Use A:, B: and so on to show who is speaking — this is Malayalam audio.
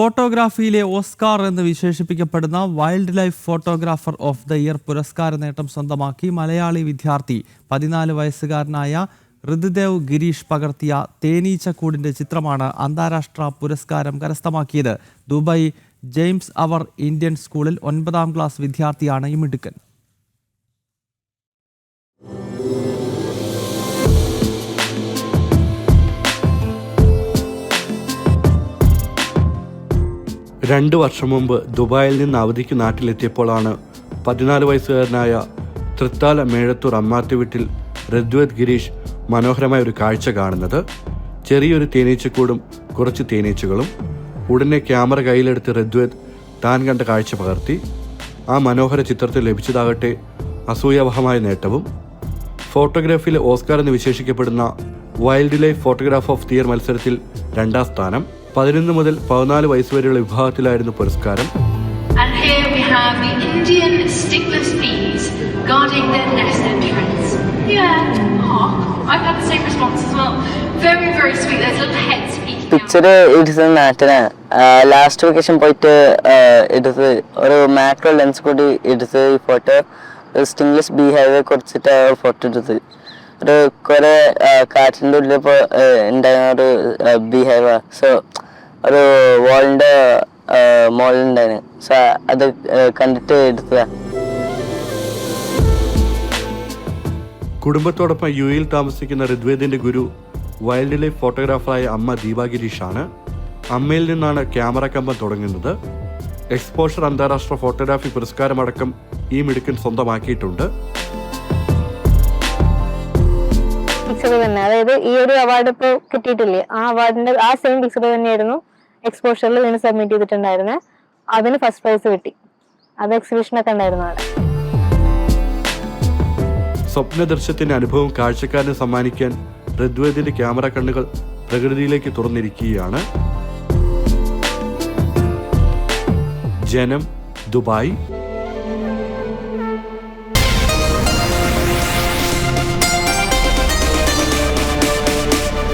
A: ഫോട്ടോഗ്രാഫിയിലെ ഓസ്കാർ എന്ന് വിശേഷിപ്പിക്കപ്പെടുന്ന wildlife photographer of the year പുരസ്കാര നേട്ടം സ്വന്തമാക്കി മലയാളി വിദ്യാർത്ഥി 14 വയസ്സുകാരനായ ഋതുദേവ് ഗിരീഷ് പകർത്തിയ തേനീച്ചക്കൂടിന്റെ ചിത്രമാണ് അന്താരാഷ്ട്ര പുരസ്കാരം കരസ്ഥമാക്കിയത്. ദുബായ് ജെയിംസ് അവർ ഇന്ത്യൻ സ്കൂളിൽ 9ാം ക്ലാസ് വിദ്യാർത്ഥിയാണ് ഈ മിടുക്കൻ.
B: രണ്ട് വർഷം മുമ്പ് ദുബായിൽ നിന്ന് അവധിക്ക് നാട്ടിലെത്തിയപ്പോഴാണ് 14 വയസ്സുകാരനായ തൃത്താല മേഴത്തൂർ അമ്മാത്തി വീട്ടിൽ ഋത്വേദ് ഗിരീഷ് മനോഹരമായ ഒരു കാഴ്ച കാണുന്നത്. ചെറിയൊരു തേനീച്ചക്കൂടും കുറച്ച് തേനീച്ചകളും. ഉടനെ ക്യാമറ കയ്യിലെടുത്ത് ഋത്വേദ് താൻ കണ്ട കാഴ്ച പകർത്തി. ആ മനോഹര ചിത്രത്തിൽ ലഭിച്ചതാകട്ടെ അസൂയാവഹമായ നേട്ടവും. ഫോട്ടോഗ്രാഫിയിലെ ഓസ്കാർ എന്ന് വിശേഷിക്കപ്പെടുന്ന wildlife photograph of the year മത്സരത്തിൽ 2ാം സ്ഥാനം. 11 മുതൽ 14 വയസ്സുവരെയുള്ള വിഭാഗത്തിലായിരുന്നു പുരസ്കാരം.
C: And here we have the Indian stickless bees guarding their nest entrance. Yeah, I've had the same response as well. Very, very sweet. There's little heads peeking out.
D: Picture എടുത്തത് നാട്ടിലാണ്. ലാസ്റ്റ് വെക്കേഷൻ പോയിട്ട് എടുത്ത് ഒരു മാക്രോ ലെൻസ് കൂടി എടുത്ത് ഈ ഫോട്ടോ സ്റ്റിംഗ്ലെസ് ബീ ഹൈവേ കുറിച്ചിട്ട് ഫോട്ടോ എടുത്ത് ഒരു കുറെ കാറ്റിൻ്റെ ഉള്ളിൽ ഇപ്പോൾ ഉണ്ടായിരുന്ന ഒരു ബീ ഹൈവ. സോ ഒരു വാളിൻ്റെ മോളുണ്ടായിരുന്നു. സോ അത് കണ്ടിട്ട് എടുത്തതാണ്.
B: കുടുംബത്തോടൊപ്പം യുഎയിൽ താമസിക്കുന്ന ഋത്വേദിന്റെ ഗുരു വൈൽഡ് ലൈഫ് ഫോട്ടോഗ്രാഫറായ അമ്മ ദീപ ഗിരീഷാണ്. അമ്മയിൽ നിന്നാണ് ക്യാമറ കമ്പം തുടങ്ങുന്നത്. എക്സ്പോഷർ അന്താരാഷ്ട്ര ഫോട്ടോഗ്രാഫി പുരസ്കാരമടക്കം ഈ മിടുക്കൻ സ്വന്തമാക്കിയിട്ടുണ്ട്.
E: തന്നെ, അതായത് ഈ ഒരു അവാർഡ് ഇപ്പോൾ കിട്ടിയിട്ടില്ലേ, ആ അവാർഡിന്റെ ആ സെയിം പിക്ചർ തന്നെയായിരുന്നു എക്സ്പോഷറിൽ വീണ് സബ്മിറ്റ് ചെയ്തിട്ടുണ്ടായിരുന്നത്. അതിന് ഫസ്റ്റ് പ്രൈസ് കിട്ടി. അത് എക്സിബിഷനൊക്കെ ഉണ്ടായിരുന്നു അവിടെ.
B: സ്വപ്നദർശത്തിന്റെ അനുഭവം കാഴ്ചക്കാരന് സമ്മാനിക്കാൻ ഋത്വേദിന്റെ ക്യാമറ കണ്ണുകൾ പ്രകൃതിയിലേക്ക് തുറന്നിരിക്കുകയാണ്. ജനം, ദുബായ്.